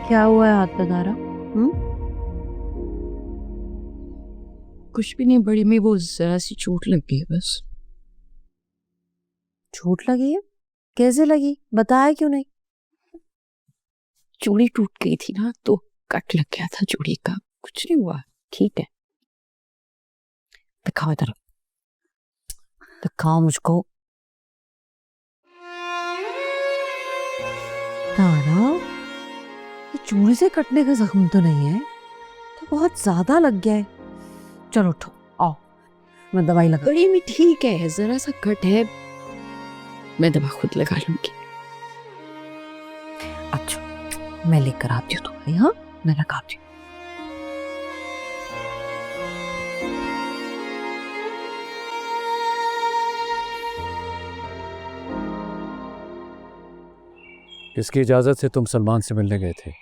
क्या हुआ है हाथ में तारा? कुछ भी नहीं बड़ी में, वो जरा सी चोट लग गई है बस। चोट लगी है? कैसे लगी, बताया क्यों नहीं? चूड़ी टूट गई थी ना, तो कट लग गया था चूड़ी का। कुछ नहीं हुआ, ठीक है। दिखाओ इधर, दिखाओ मुझको। तारा, ये चूड़ी से कटने का जख्म तो नहीं है, तो बहुत ज्यादा लग गया है। चलो उठो, आओ मैं दवाई लगा। बड़ी में ठीक है, जरा सा कट है, मैं दवा खुद लगा लूंगी। अच्छा, मैं लेकर आती हूँ दवाई। हाँ, मैं लगाती हूँ। किसकी इजाजत से तुम सलमान से मिलने गए थे?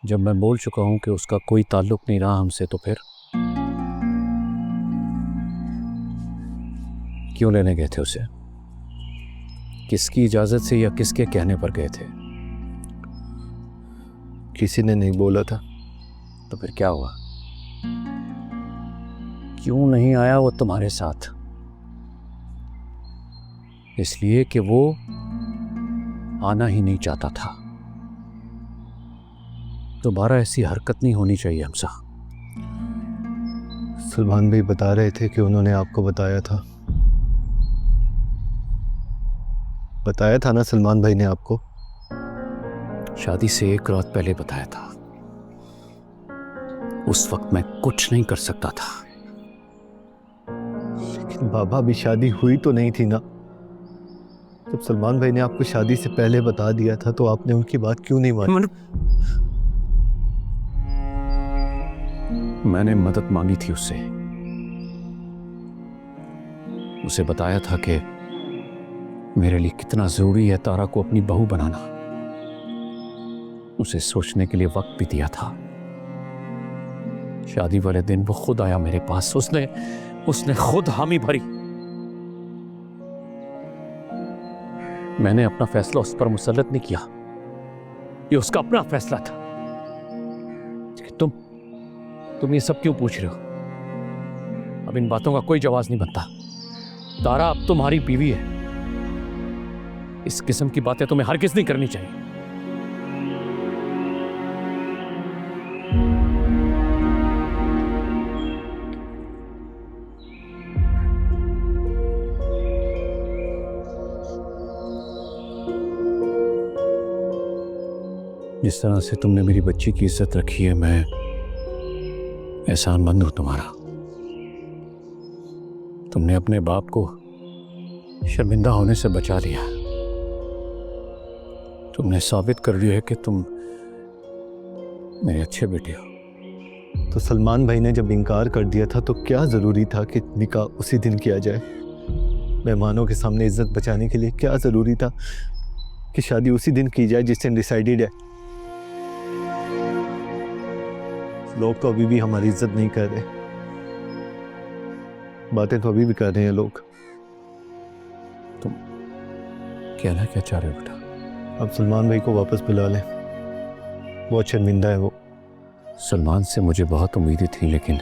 जब मैं बोल चुका हूं कि उसका कोई ताल्लुक नहीं रहा हमसे, तो फिर क्यों लेने गए थे उसे? किसकी इजाजत से या किसके कहने पर गए थे? किसी ने नहीं बोला था। तो फिर क्या हुआ? क्यों नहीं आया वो तुम्हारे साथ? इसलिए कि वो आना ही नहीं चाहता था। दोबारा ऐसी हरकत नहीं होनी चाहिए हमसा। सलमान भाई बता रहे थे कि उन्होंने आपको बताया था। बताया था ना सलमान भाई ने आपको? शादी से एक रात पहले बताया था। उस वक्त मैं कुछ नहीं कर सकता था। लेकिन बाबा, अभी शादी हुई तो नहीं थी ना। जब सलमान भाई ने आपको शादी से पहले बता दिया था, तो आपने उनकी बात क्यों नहीं मानी? मैंने मदद मांगी थी उससे। उसे बताया था कि मेरे लिए कितना जरूरी है तारा को अपनी बहू बनाना। उसे सोचने के लिए वक्त भी दिया था। शादी वाले दिन वो खुद आया मेरे पास। उसने खुद हामी भरी। मैंने अपना फैसला उस पर मुसल्लत नहीं किया। ये उसका अपना फैसला था। तुम ये सब क्यों पूछ रहे हो? अब इन बातों का कोई जवाब नहीं बनता। तारा अब तुम्हारी बीवी है। इस किस्म की बातें तुम्हें हरगिज़ नहीं करनी चाहिए। जिस तरह से तुमने मेरी बच्ची की इज्जत रखी है, मैं एहसानमंद हूं तुम्हारा। तुमने अपने बाप को शर्मिंदा होने से बचा लिया। तुमने साबित कर दिया है कि तुम मेरे अच्छे बेटे हो। तो सलमान भाई ने जब इनकार कर दिया था, तो क्या जरूरी था कि निकाह उसी दिन किया जाए? मेहमानों के सामने इज्जत बचाने के लिए क्या जरूरी था कि शादी उसी दिन की जाए जिस दिन डिसाइडेड है? लोग तो अभी भी हमारी इज्जत नहीं कर रहे। बातें तो अभी भी कर रहे हैं लोग। तुम कहना क्या चाह रहे हो बेटा? अब सलमान भाई को वापस बुला लें। बहुत शर्मिंदा है वो। सलमान से मुझे बहुत उम्मीदें थी, लेकिन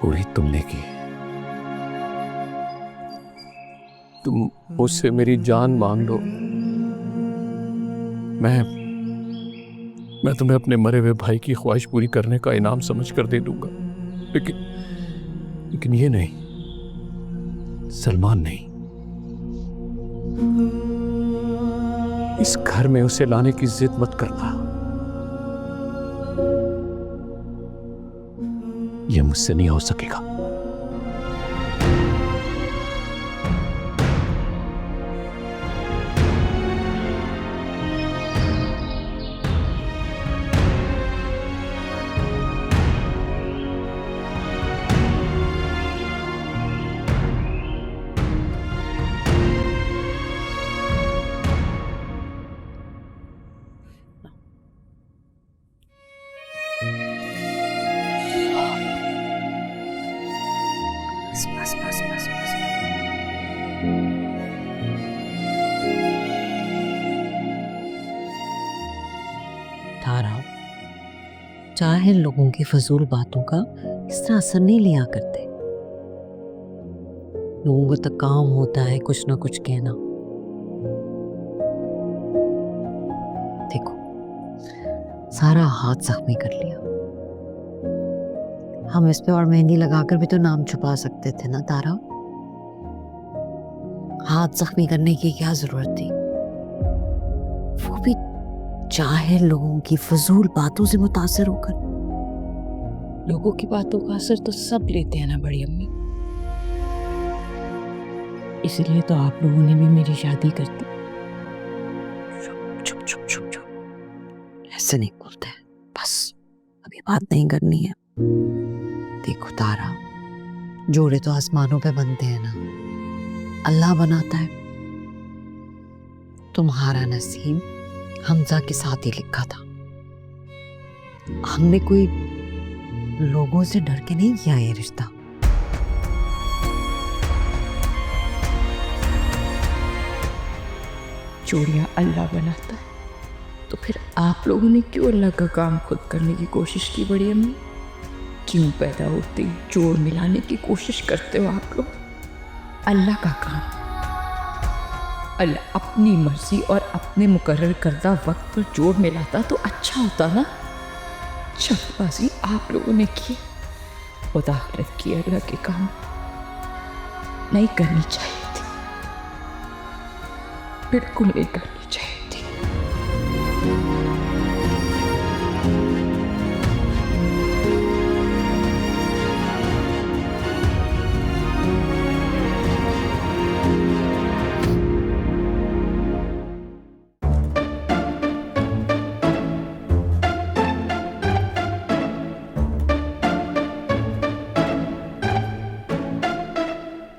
पूरी तुमने की। तुम उससे मेरी जान मांग लो, मैं तुम्हें अपने मरे हुए भाई की ख्वाहिश पूरी करने का इनाम समझ कर दे दूंगा। लेकिन ये नहीं, सलमान नहीं। इस घर में उसे लाने की जिद मत करना। यह मुझसे नहीं हो सकेगा। बस बस बस बस। जाहिल लोगों की फजूल बातों का इस तरह असर नहीं लिया करते। लोगों को तो काम होता है कुछ ना कुछ कहना। देखो, सारा हाथ जख्मी कर लिया। हम इस पे और मेहंदी लगाकर भी तो नाम छुपा सकते थे ना तारा। हाथ जख्मी करने की क्या जरूरत थी? वो भी जाहिल लोगों की फजूल बातों से मुतासिर होकर। लोगों की बातों का असर तो सब लेते हैं ना बड़ी अम्मी, इसलिए तो आप लोगों ने भी मेरी शादी कर दी। चुप चुप चुप चुप चुप, ऐसे नहीं बोलते हैं। बस अभी बात नहीं करनी है। देखो तारा, जोड़े तो आसमानों पे बनते हैं ना, अल्लाह बनाता है। तुम्हारा नसीब हमजा के साथ ही लिखा था। हमने कोई लोगों से डर के नहीं किया ये रिश्ता। जोड़ियां अल्लाह बनाता है, तो फिर आप लोगों ने क्यों अल्लाह का काम खुद करने की कोशिश की बड़ी अम्मी? क्यों पैदा होते ही जोड़ मिलाने की कोशिश करते हो आप लोग? अल्लाह का काम, अल्लाह अपनी मर्जी और अपने मुकर्रर करदा वक्त पर जोड़ मिलाता तो अच्छा होता ना। जल्दबाजी आप लोगों ने की, मुदाखलत की अल्लाह के काम नहीं करनी चाहिए थी, बिल्कुल नहीं करनी।